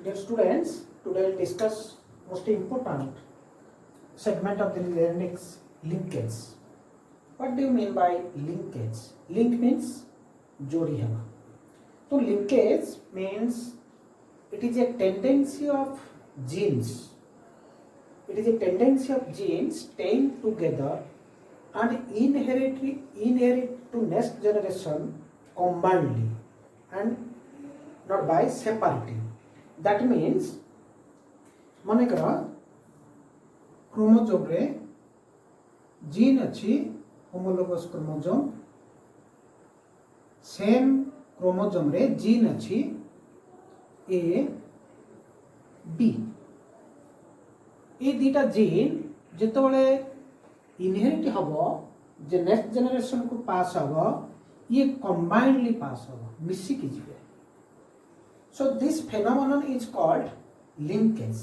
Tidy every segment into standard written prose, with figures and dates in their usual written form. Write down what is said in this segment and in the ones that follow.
Dear students, today we'll discuss most important segment of the larynx, linkage. What do you mean by linkage? Link means जोड़ी है. So linkage means it is a tendency of genes. It is a tendency of genes staying together and inherit to next generation combinedly and not by separating. That means मनेकर chromosome रे gene अच्छी homologous chromosome same chromosome रे gene अच्छी A B ये दीटा gene जितेबाला inherit हम जे next generation को पास हम ये कंबाइनली पास हम मिसिकी जीवे. So this phenomenon is called linkage,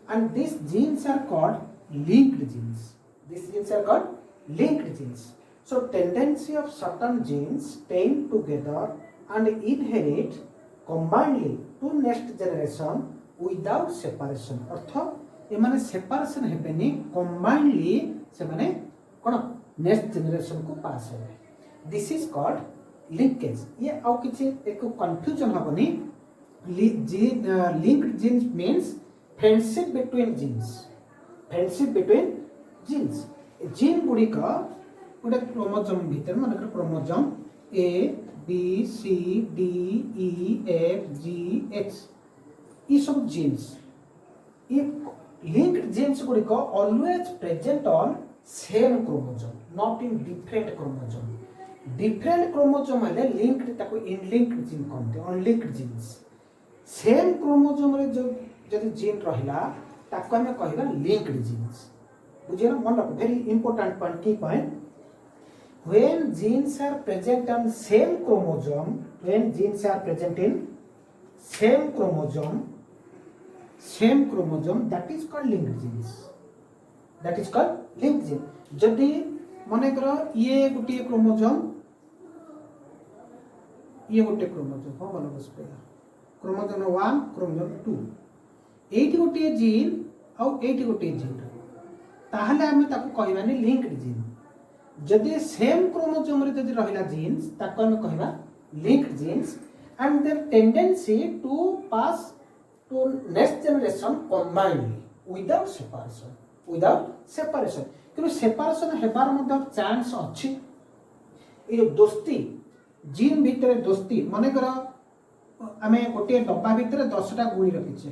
and these genes are called linked genes. These genes are called linked genes. So tendency of certain genes staying together and inherit combinedly to next generation without separation. अर्थात एमाने separation हेबेनी combinedly से माने कौन next generation को पास हेबे. This is called linkage. ये आउ किसी एक confusion हबनी. Linked genes means friendship between genes. Friendship between genes. Gene गुड़ी का गोटे क्रोमोजोम भीतर मानकर chromosome A B C D E F G H ये सब जीन्स ये लिंक्ड जीन्स गुड़ी का always present on same chromosome not in different chromosome. Different chromosome है लिंक्ड ताको इनलिंक्ड जीन कहते हैं. अनलिंक्ड जीन्स सेम क्रोमोजोम रे जो जदि जीन रहिला ताको हमें कहबा लिंक्ड जीन्स. बुझिया मन रख वेरी इंपोर्टेंट पॉइंट की point when genes are present on same chromosome when genes are present in same chromosome that is called linked genes. That is called linked gene. जदि माने करो ये गोटे क्रोमोजोम हो मन बस पे क्रोमोजोम 1 क्रोमोजोम 2 एटी गोटे जीन आउ एटी गोटे जीन ताहले आमे ताको कहबानी लिंक्ड जीन. जदि सेम क्रोमोजोम रे जदि रहिला जीन्स ताको आमे कहबा linked genes and their tendency to pass to next generation combinedly without separation किंतु सेपरेशन हेबार मध्य चांस अछि. ए दोस्ती जीन भीतर दोस्ती माने करा आमे गोटे डब्बा भितर 10टा गुड़ी रखिछे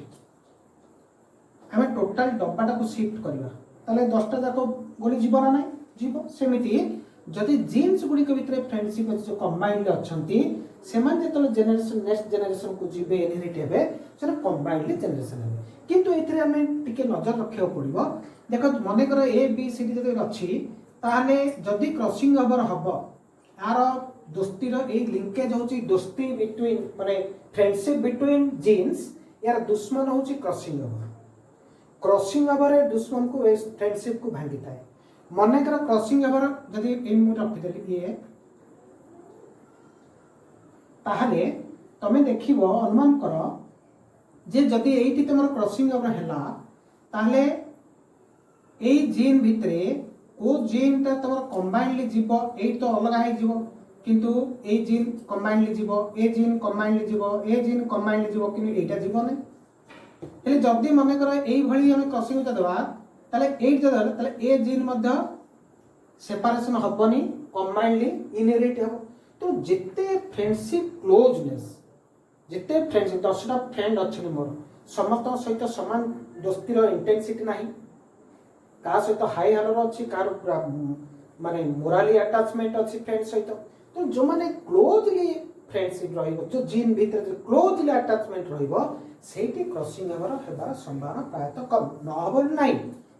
आमे टोटल डब्बाटा को शिफ्ट करबा ताले 10टा जाको गुड़ी जीवन ना जीव सेमिति जदि जीन्स गुड़ी के भितर फ्रेंडशिप जो कंबाइनड अछंती सेमान जेतले जनरेशन नेक्स्ट जनरेशन को जीवे इनहेरिट हेबे से कंबाइनडली जनरेशन हेबे. किंतु एथरे आमे टिके नजर रखियो पड़िबो. देखो मने करो ए बी सी डी जदि अछि ताले जदि क्रॉसिंग ओवर हबो आरो दोस्ती रो ए लिंकेज होची दोस्ती बिटवीन माने फ्रेंडशिप बिटवीन जीन्स यार दुश्मन होची क्रॉसिंग ओवर रे दुश्मन को ए फ्रेंडशिप को भांगी थाए. मने कर क्रॉसिंग ओवर जदि इन मु रखि देली ए ताहले तमे देखिबो अनुमान करो जे जदि एठी तमर क्रॉसिंग ओवर हैला ताहले ए जीन भितरे ओ जीन ता तमर कंबाइनली जीवो एठी तो अलग है जीवो किंतु ए जीन कंबाइनली जीवो ए जीन कंबाइनली जीवो ए जीन कंबाइनली जीवो किंतु एटा जीवो नै. हेले जदी मने करो एई भली हम क्रॉसिंग ता देबा ताले एठी जदर ताले ए जीन मध्य सेपरेशन हबनी कंबाइनली इनहेरिट हबो. तो जिते फ्रेंडशिप क्लोजनेस जिते फ्रेंडशिप 10टा फ्रेंड अछि मोर समस्त सहित समान दोस्ती रो इंटेंसिटी नाही का सहित हाई हालर अछि कार माने मोराली अटैचमेंट अछि फ्रेंड सहित. तो जो माने क्लोजली फ्रेंडशिप रहिबो जो जीन भीतर जो क्लोजली अटैचमेंट रहिबो सेठी क्रॉसिंग ओवर हेबार संभावना प्रायतः कम न हबो नाही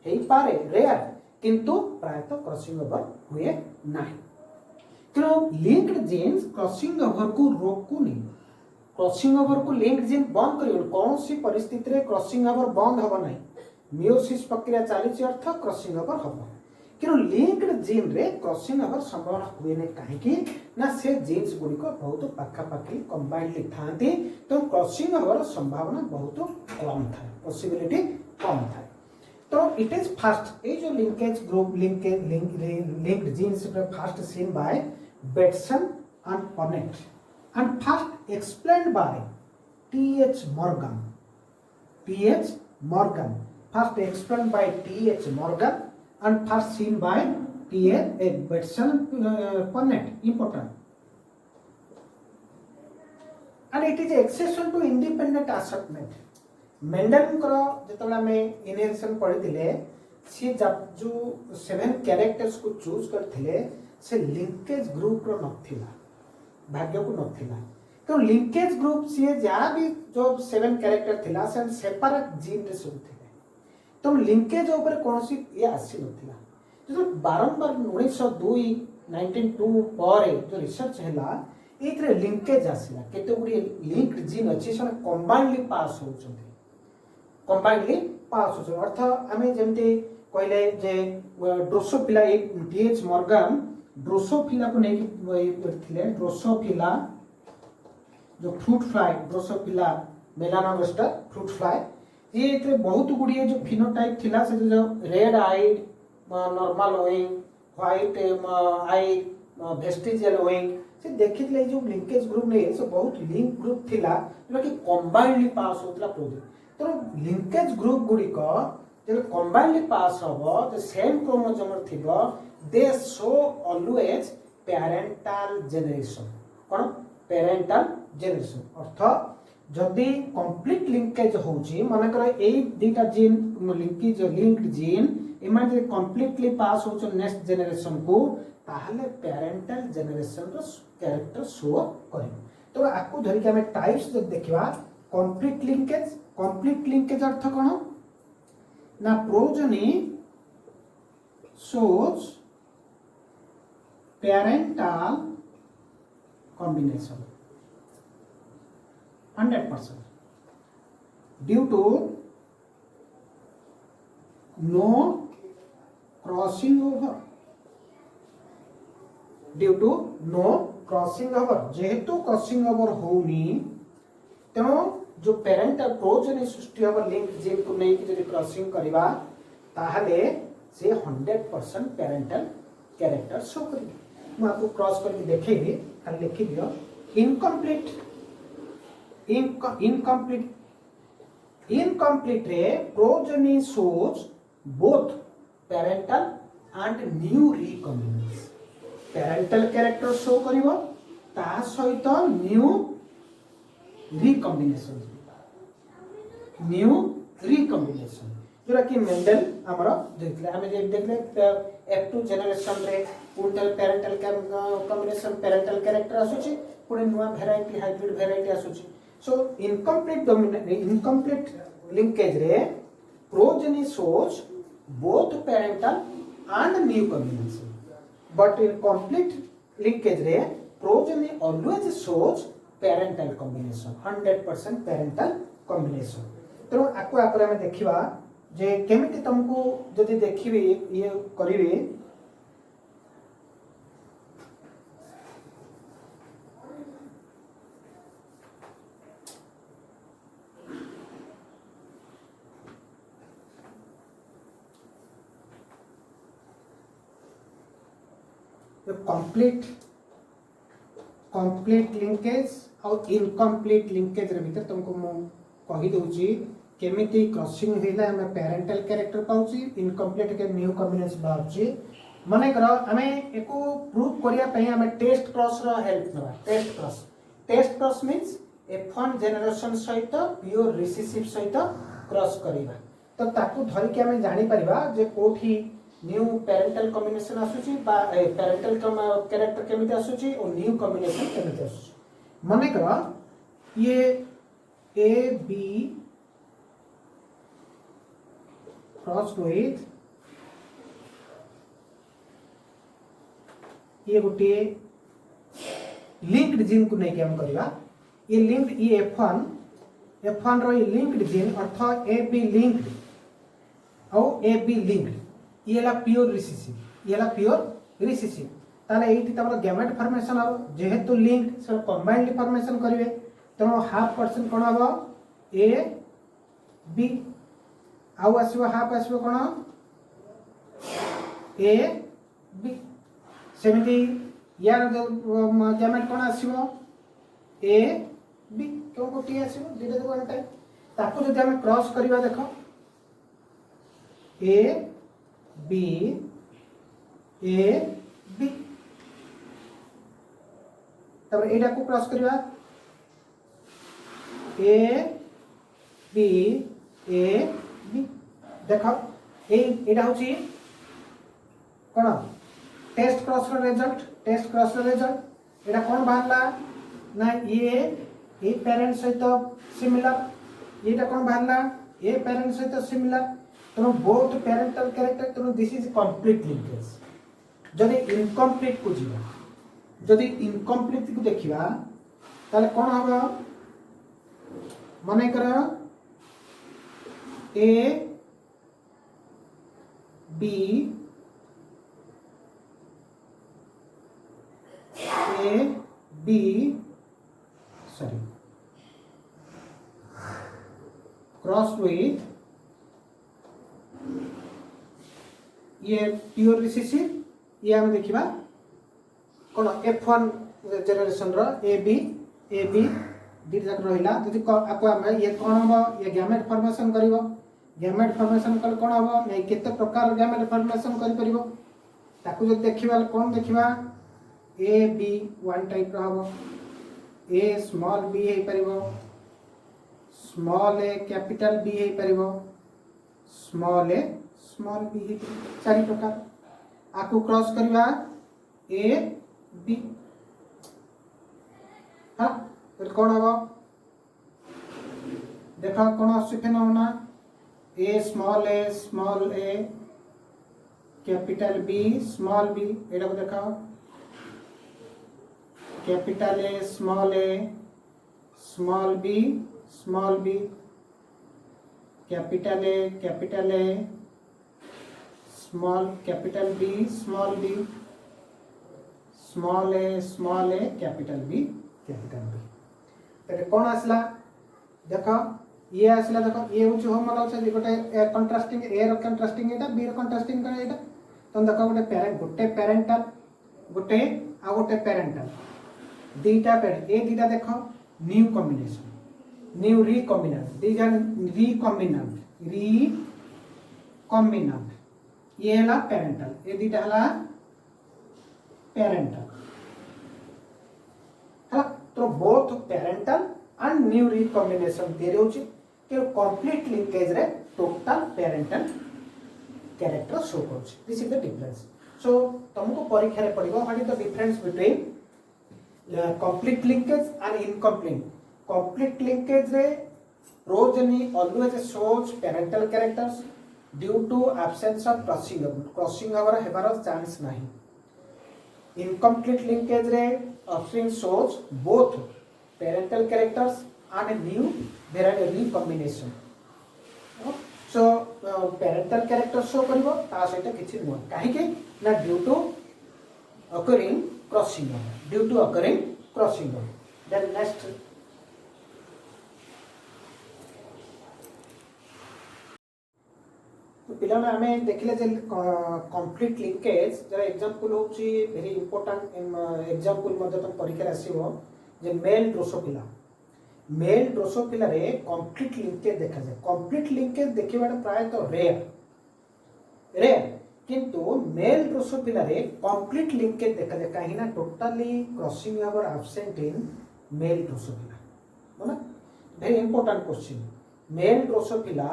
हेई पारे रेयर किंतु प्रायतः क्रॉसिंग ओवर हुए नाही. तो लिंक्ड जीन्स क्रॉसिंग ओवर को रोकुनी. क्रॉसिंग ओवर को लिंक्ड जीन बंद करियो कौन सी परिस्थिति रे क्रॉसिंग ओवर बंद हबो नाही. मियोसिस प्रक्रिया चली अर्थ क्रॉसिंग ओवर हबो कि लिंक्ड जीन रे क्रॉसिंग हवर संभावना हुए नहीं कहीं ना से जीन्स गुड़िक बहुत पाखापाखि कंबाइंडली थांती तो क्रॉसिंग हवर संभावना बहुत कम था पॉसिबिलिटी कम था तो इट इज फर्स्ट ये जो linkage group linked genes first seen by Bateson and Punnett and first explained by T.H. Morgan. T.H. Morgan. First explained by T.H. Morgan and first seen by T.H. Batson Punnett. Important. And it is accession to independent assortment. Mendel जो आम इनहेरिशन पढ़ी सी जो 7 characters को choose करते से linkage group रो नथिला भाग्य को नथिला तो लिंकेज ग्रुप सी जहाँ भी जो 7 कैरेक्टर थिला से सेपरेट जीन रे सब थिले तो लिंकेज ऊपर कौन सी ये आसी नथिला जो बारंबार 1902 1902 पर जो रिसर्च हैला एथरे लिंकेज आसीला केते गुडी लिंक्ड जीन अछि से कंबाइनली पास होचंती कंबाइनली पास होचो अर्थ आमे जेमते कहले जे ड्रोसोफिला एक टीएच मॉर्गन ड्रोसोफिला को नहीं थे ड्रोसोफिला जो fruit fly Drosophila melanogaster fruit fly ये बहुत गुड़िए जो फिनोटाइप थिला से जो red eyed normal wing white eye vestigial wing से देखिले जो लिंकेज ग्रुप नहीं से बहुत लिंक ग्रुप थिला जो कि कंबाइनली पास होतला प्रोजेक्ट तो लिंकेज ग्रुप गुडी को जो कंबाइनली पास होबो जो सेम क्रोमोसोम थिबो they show always parental generation कौन parental generation अर्थ जदि कंप्लीट लिंकेज होची माने कर ए दीटा जीन लिंकेज लिंक्ड जीन इमान जे कंप्लीटली पास होचो नेक्स्ट जनरेशन को ताहले पेरेंटल जनरेशन रो कैरेक्टर शो करियो तो आकु धरि के हमें टाइप्स जो देखिबा कंप्लीट लिंकेज अर्थ कोन ना progeny shows parental combination 100% due to no crossing over जेहेतु क्रॉसिंग ओवर होनी तेणु जो पेरेंटल प्रोजेनी सृष्टि हम लिंक जीन को नहीं कि क्रॉसिंग करवा ताहले से 100% पेरेंटल कैरेक्टर शो करेंगे मैं आपको क्रॉस करके देखेंगे खाली लिखी दियो इनकम्प्लीट रे progeny shows both parental and new recombination parental character show करिवो ता सहित न्यू रिकॉम्बिनेशन जोरा कि मेंडल हमरो देखले हमें देखले F2 जनरेशन रे पुंटल पेरेंटल कॉम्बिनेशन पेरेंटल कैरेक्टर आसुची पुणे नुवा वेराइटी हाइब्रिड वेराइटी आसुची सो इनकम्प्लीट लिंकेज रे progeny shows both parental and new combination but in complete linkage रे progeny always shows parental combination 100% parental combination तो आको आपर हमें देखिबा जे केमिति तुमको जदि देखिबे ये करिवे कंप्लीट लिंकेज और इनकम्प्लीट लिंकेज रे भीतर तुमको मु कहि दोची केमिति क्रॉसिंग हेला हमें पेरेंटल कैरेक्टर पाउची इनकम्प्लीट के न्यू कॉम्बिनेशन बाउची माने करो हमें एको प्रूफ करिया पई हमें टेस्ट क्रॉस रो हेल्प नबा test cross means F1 generation सहित प्योर रिसेसिव सहित क्रॉस करिबा तो ताकू धरि के हमें जानि परिबा जे कोठी न्यू पेरेंटल कॉम्बिनेशन आसुची बा पेरेंटल कैरेक्टर केमिति आसुची और न्यू कॉम्बिनेशन केमिति आसुची माने करो ये A B crossed with ये गोटे लिंक्ड जीन को नहीं हम करवा ये लिंक्ड ये F1 रो ये लिंक्ड जीन अर्थ AB लिंक्ड और AB लिंक्ड ये ला प्योर रिसेसिव ये ला प्योर रिसेसिव ताले एठी तमरो गैमेट फॉर्मेशन हो जेहेतु लिंक्ड से कंबाइंड फॉर्मेशन करिवे तेणु हाफ परसेंट कोन हबो ए बी आउ आसीबो हाफ आसीबो कोन ए बी सेमिति यार गैमेट कोन आसीबो ए बी क्यों गोटी आसीबो दिले दो अंतर ताको जदि हम क्रॉस करिवा देखो ए बी तब एटा को क्रॉस करिवा ए बी देखो एटा होची कोन टेस्ट क्रॉस रो रिजल्ट एटा कोन बाहरला ना ए पेरेंट सहित similar Etah cone बाहरला a parent सहित सिमिलर तो बोथ पेरेंटल कैरेक्टर तो दिस इज कंप्लीट लिंकेज जदि इनकम्प्लीट को जीवा जदि इनकम्प्लीट को देखिबा ताले कोन हबो माने कर A B sorry cross with ये प्योर रिसेसिव ये हम देखिबा कोन F1 जनरेशन रो ए बी डी तक रहिला जदि आपको हम ये कोन हो ये गैमेट फॉर्मेशन करिवो गैमेट फॉर्मेशन कल कोन हो नै केते प्रकार गैमेट फॉर्मेशन करि परिवो ताकू जदि देखिबा कोन देखिबा ए बी वन टाइप रो हो ए small B hey परिवो small A capital B hey परिवो small A small B हे चारि प्रकार आकु क्रॉस करिवा ए बी हां तो कोन हो देखा कोन आसी phenomena A small A capital B small B एटा को देखाओ capital A small B capital A small capital B small A capital B तेरे कौन आसला देखो ये आसला देखो ये होची हो मतलब से गोटे ए कंट्रास्टिंग ए रो कंट्रास्टिंग एटा बी रो कंट्रास्टिंग करे एटा तो देखो गोटे पेरेंटल गोटे आ गोटे पेरेंटल दीटा पेरेंट ए दीटा देखो न्यू कॉम्बिनेशन न्यू रिकॉम्बिनेंट दीजा रिकॉम्बिनेंट ये हला पेरेंटल ए दीटा हला पेरेंटल हला तो both parental and new recombination देरे होची के कंप्लीट लिंकेज रे टोटल पेरेंटल कैरेक्टर शो करछ this is the difference so तुमको परीक्षा रे पड़िबो what is the difference between complete linkage and incomplete complete linkage रे progeny always shows parental characters due to absence of crossing over हेबार chance नहीं incomplete linkage रे offspring shows both parental characters and new variety recombination so parental character show करिवो ता सहित किछि न काहे के ना due to occurring crossing over due to occurring crossing over then next तो पिला में हमें देखले जे कंप्लीट लिंकेज जरा एग्जांपल होची वेरी इंपोर्टेंट एग्जांपल मध्ये तो परीक्षा आसीबो जे मेल ड्रोसोफिला रे कंप्लीट लिंकेज देखा जाय कंप्लीट लिंकेज देखिबाटा प्राय तो रेयर किंतु मेल ड्रोसोफिला रे कंप्लीट लिंकेज देखा जाए कहीं ना totally crossing over absent in male Drosophila बोला very important question male Drosophila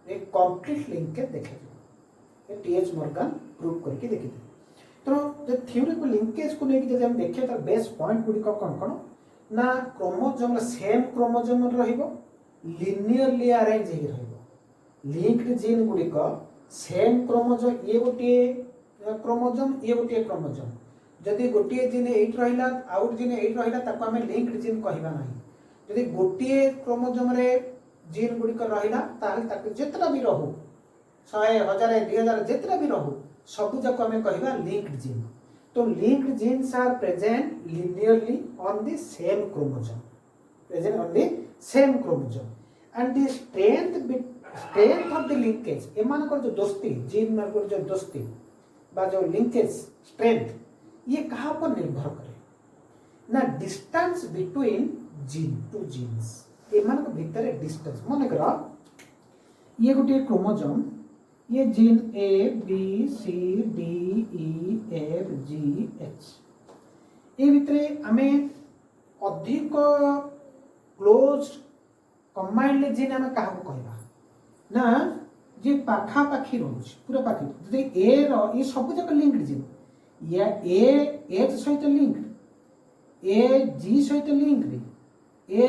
रे कंप्लीट लिंकेज देखे ये टीएच मॉर्गन प्रूव करके देखि तो जे थ्योरेटिकल लिंकेज को लेके जब हम देखे तो बेस पॉइंट गुडी को कोन ना क्रोमोसोम सेम क्रोमोसोम रहिबो लिनियरली अरेंज हे रहिबो लिंक्ड जीन गुडी को सेम क्रोमोसोम ये गोटे क्रोमोसोम जदि गोटे जीन एट रहिला आउट जीन एट रहिला ताको हमें लिंक्ड जीन कहबा नाही जदि गोटे क्रोमोसोम रे जीन गुडी को रहिला ताले ताको जेतरा भी रहू 100 1000 2000 जेतरा भी रहू सब जाक आम कहवा लिंक्ड जीन। तो linked genes are present linearly on the same chromosome, present on the same chromosome and the strength of the linkage एमान जो दोस्ती जीन मान जो दोस्ती बा जो लिंकेज स्ट्रेंथ ये कहा पर निर्भर करे ना distance between gene to genes एमान भितर डिस्टेंस मन कर ये गोटे क्रोमोसोम ये gene A B C D E F G H ये भितर आमे अधिक क्लोज कंबाइंड जीन आमे कहा कहबा ना जे पाखा पाखी रोज पूरा पाखी जदि ए रो ये सब जक लिंक्ड जीन या ए एच सहित लिंक्ड ए जी सहित लिंक्ड ए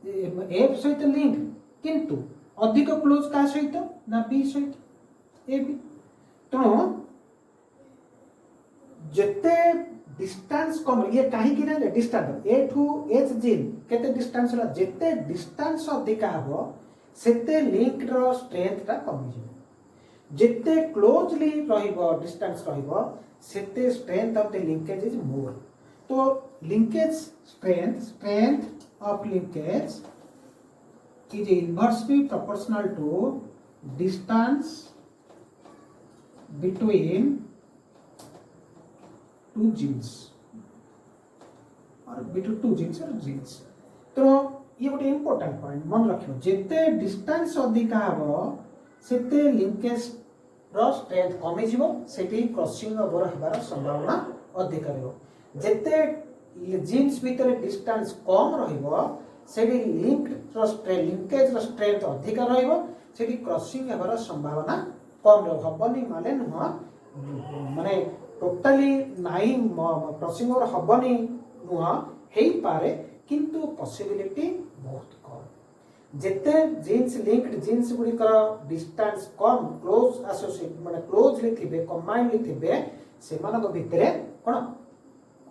एफ सहित लिंक्ड किंतु अधिक क्लोज का सहित ना बी सहित ए बी तेणु जिते डिस्टेंस कम ये कहीं ना distance A to H gene केते डिस्टेंस ला जिते डिस्टेंस अधिक हबो सेते लिंक रो स्ट्रेंथ ता कमी जिवो जिते क्लोजली रहिबो डिस्टेंस रहिबो सेते strength of the linkage is more. तो linkage strength of linkage is inversely proportional to distance between two genes or between two genes or genes। तो ये गोटे इंपोर्टेंट पॉइंट मन रखियो जेते डिस्टेंस अधिक हबो सेते लिंकेज रो स्ट्रेंथ कमी जिवो सेठी क्रॉसिंग ओवर हेबार संभावना अधिक रहबो जेते जीन्स भीतर डिस्टेंस कम रहइबो सेठी लिंकेज स्ट्रेंथ अधिक रहिबो सेठी क्रॉसिंग हेबार संभावना कम हबनी माने नुह माने टोटली नाई क्रॉसिंग ओवर हबनी नुह हेई पारे किंतु पॉसिबिलिटी बहुत कम जेते जीन्स लिंक्ड जीन्स गुडी कर डिस्टेंस कम क्लोज एसोसिएट माने क्लोजली थिबे कंबाइंडली थिबे सेमानक भितरे कोन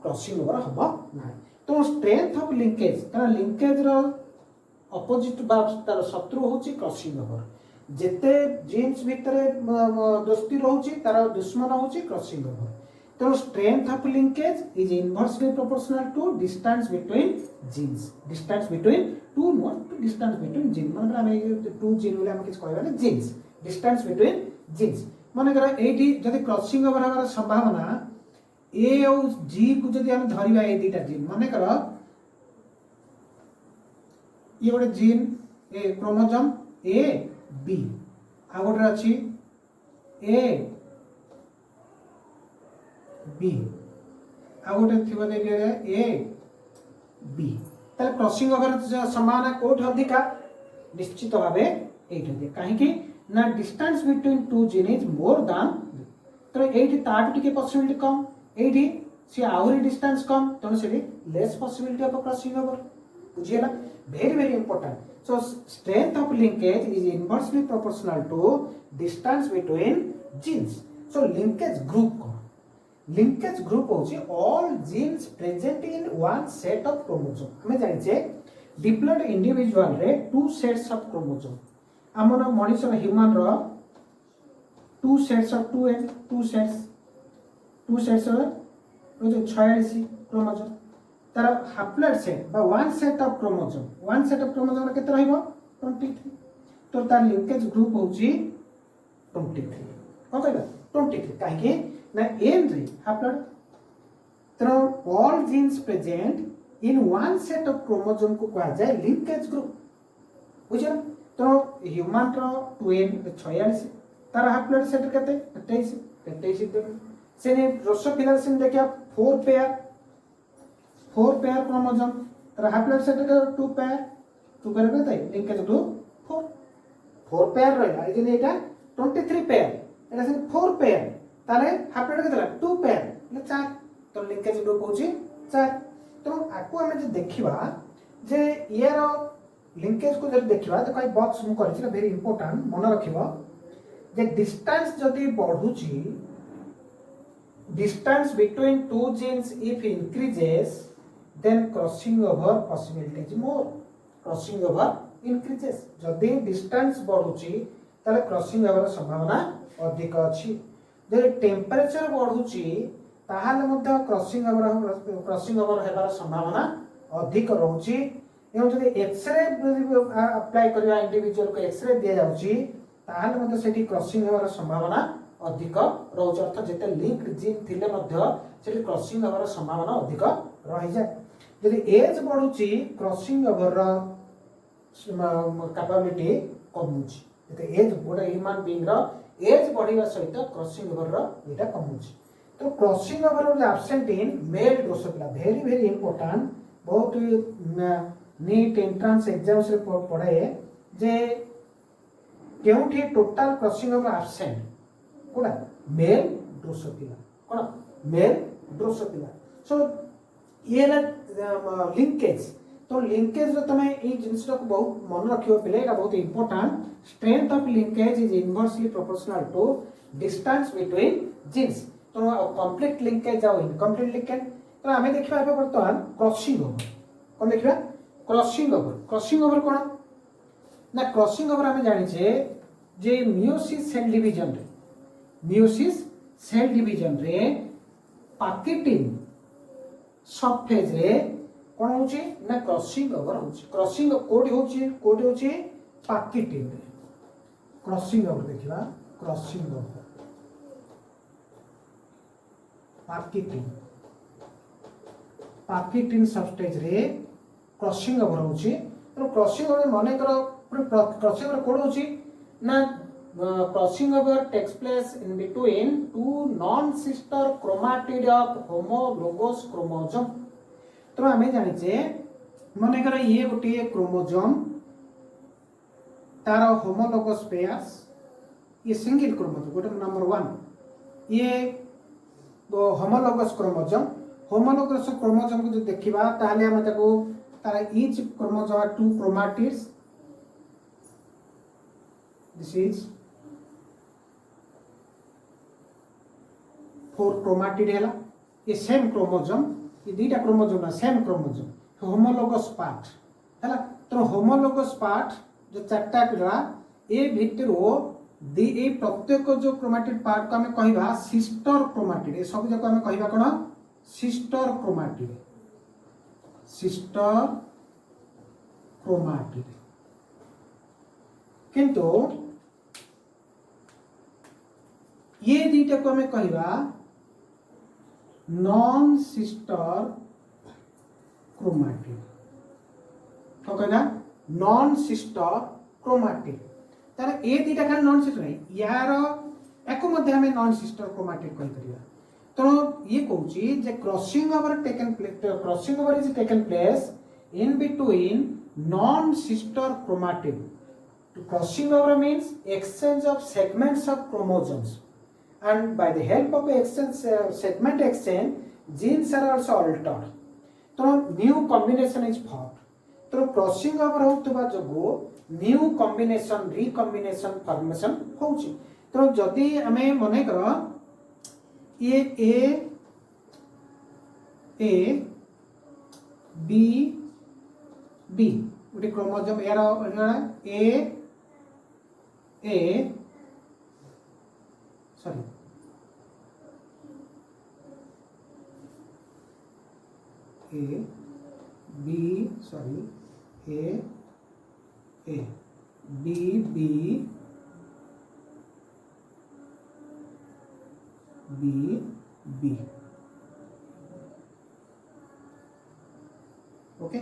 क्रॉसिंग ओवर हबो ना। तो स्ट्रेंथ ऑफ लिंकेज कारण लिंकेज रो अपोजिट बा तार शत्रु होची क्रॉसिंग ओवर जेते जीन्स भितरे दोस्ती रहउची तार दुश्मन होची क्रॉसिंग ओवर। तो strength of linkage is inversely proportional to distance between genes distance between two not distance between gene मन हम टू जीन बोले हम किछ कहबा ने जीन्स डिस्टेंस बिटवीन जीन्स मन कर एठी जदी क्रॉसिंग ओवर हबार संभावना ए और जी को जदी हम धरिबा ए दीटा जीन माने कर ये गोटे जीन ए क्रोमोसोम ए बी आ गोटे अछि ए बी आ गोटे थिबा देखिए ए बी ताले क्रॉसिंग ओवर संभावना कोठ अधिका निश्चित भाबे एठी दे काहे कि ना distance between to gene is more than तो एठी ताट टिके पॉसिबिलिटी कम एठी से आउरी डिस्टेंस कम तो से less possibility of crossing over बुझियला very important। So strength of linkage is inversely proportional to distance between genes। So linkage group को linkage group होची all genes present in one set of chromosome हमें जानि छे diploid individual रे two sets of chromosome हमर मनुष्य human रो two sets of two sets रो जो 46 क्रोमोसोम तार हाप्लॉइड सेट बा वन सेट ऑफ क्रोमोसोम रे केते रहइबो 23 तो तार लिंकेज ग्रुप होची 23 को कहबा 23 काहे कि ना एन रे हाप्लॉइड तो all genes present in one set of chromosome को कहा जाए लिंकेज ग्रुप बुझिया। तो ह्यूमन रो 46 तार हाप्लॉइड सेट केते 23 देबे से ने ड्रोसोफिला से देखिया 4 पेयर क्रोमोसोम तर हाप्लॉइड सेट के 2 पेयर कहते लिंकेज टू 4 पेयर रहला ए जे एटा 23 पेयर एटा से 4 पेयर ताले हाप्लॉइड केतला 2 पेयर એટલે 4 तो लिंकेज ग्रुप होची 4। तो आको हमें जे देखिबा जे यार लिंकेज को जब देखिबा तो कोई बॉक्स मु करछि वेरी इंपोर्टेंट मन रखिबो जे डिस्टेंस जदी बढ़ुची distance between two genes if increases then crossing over possibility is more crossing over increases जदि distance बढ़ुची ताले crossing over संभावना अधिक अछि जदि टेम्परेचर बढ़ुची ताहाले मध्य क्रॉसिंग ओवर हेबार संभावना अधिक रहउची एवं जदि एक्सरे अप्लाई करबा इंडिविजुअल को एक्सरे दिया जाउची ताहाले मध्य सेठी क्रॉसिंग हेबार संभावना अधिक रहउची अर्थ जेते लिंक्ड जीन थिले मध्य सेठी क्रॉसिंग हेबार संभावना अधिक रहि जाय जदि एज बढ़ुची क्रॉसिंग ओवर रो कैपेबिलिटी कमुची जेते एज गोटे ह्यूमन बीइंग रो एज बढ़िया सहित क्रॉसिंग ओवर रो एटा कमुची तो crossing over is absent in male Drosophila very very important बहुत नीट एंट्रेंस एग्जाम्स रे पढ़े जे केउठी टोटल क्रॉसिंग ओवर एब्सेंट कोडा मेल ड्रोसोफिला कोन मेल ड्रोसोफिला सो ये लिंकेज तो लिंकेज रो तमे ए जिंस को बहुत मन रखियो पिले एटा बहुत important strength of linkage is inversely proportional to distance between genes तो कंप्लीट लिंकेज और इनकम्प्लीट लिंकेज तो आम देखा बर्तमान क्रॉसिंग ओवर कौन देखा क्रॉसिंग ओवर कौन ना क्रॉसिंग ओवर आम जाने जे मियोसिस सेल डिवीजन रे पाकेटिंग सब फेज रे कौन होची ना क्रॉसिंग ओवर होची क्रॉसिंग कोड होची पाकेटिंग रे क्रॉसिंग ओवर देखिबा क्रॉसिंग ओवर पार्किटिन सबस्टेज रे क्रॉसिंग ओवर होची तो क्रॉसिंग ओवर माने करो क्रॉसिंग ओवर कोड होची ना crossing over takes place in between two non sister chromatid of homologous chromosome तो हमें जानि जे माने करो ये गोटे क्रोमोसोम तार होमोलोगस पेयर्स ये सिंगल क्रोमोसोम गोटे नंबर 1 ये होमोलोगस क्रोमोसोम को जो देखिबा ताहले हम ताको तारा each chromosome 2 chromatids this is 4 chromatid हैला ये सेम क्रोमोसोम ये दुईटा क्रोमोसोम ना सेम क्रोमोसोम होमोलोगस पार्ट हैला तो होमोलोगस पार्ट जो चारटा पिला ए भितरो ए प्रत्येक जो क्रोमाटिड पार्ट को हमें कहवा सिस्टर क्रोमाटिड ए सब जाक हमें कहवा कोन सिस्टर क्रोमाटिड किंतु ये दुईटा को हमें कहवा नॉन सिस्टर क्रोमाटिड तो कहना नॉन सिस्टर क्रोमाटिड तार ए दुईटा खाली नॉन सिस्टर नहीं यार एको मध्य हमें नॉन सिस्टर क्रोमाटिड कहि परिबा तो ये कहूची जे crossing over is taken place in between non sister chromatid crossing over means exchange of segments of chromosomes and by the help of segment exchange genes are also altered तो new combination is formed तो crossing over होतबा जगो new combination recombination formation होउची तो जदी हमें मने करो ये ए बी बी उठी क्रोमोसोम यार A sorry A B sorry A B B B B okay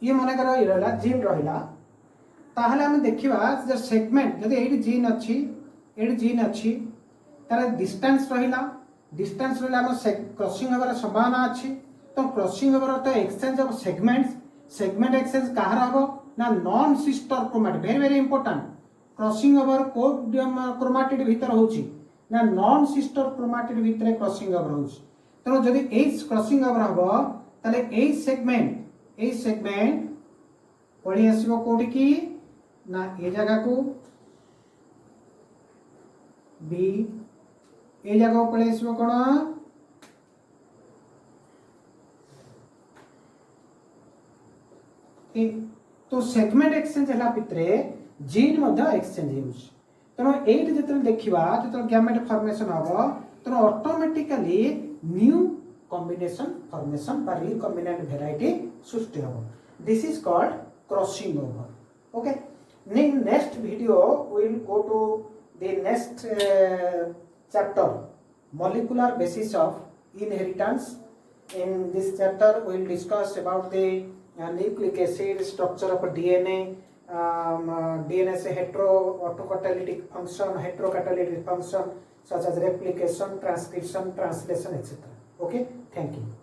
ये मन कर रहा जीन रहा ताहले हम देखिबा जे सेगमेंट जदि एडी जीन अच्छी तार डिस्टेंस रहिला हम क्रॉसिंग होबार संभावना अच्छी तो क्रॉसिंग होबार तो एक्सचेंज ऑफ सेगमेंट एक्सचेंज कहार हबो ना non sister chromatid very very important crossing over को क्रोमाटिड भीतर होची ना नॉन सिस्टर क्रोमाटिड भीतर क्रॉसिंग ओवर होची तो जदि ए क्रॉसिंग ओवर हबो ताले ए सेगमेंट पड़ी आसीबो कोठी की ना ए जगह को बी ए जगह पड़े आसीबो कोन ए तो सेगमेंट एक्सचेंज हला भितरे जीन मध्य एक्सचेंज होउछ तेणु एट जो देखा जो गैमेट फॉर्मेशन हम तेणु ऑटोमेटिकली न्यू कॉम्बिनेशन फॉर्मेशन बा रिकॉम्बिनेंट वेराइटी सृष्टि हम. This is called crossing over. Okay, next video will go to the next chapter, molecular basis of inheritance. In this chapter we will discuss about the nucleic acid structure of DNA, DNA से autocatalytic function, heterocatalytic function such as replication, transcription, translation, etc. Okay, thank you.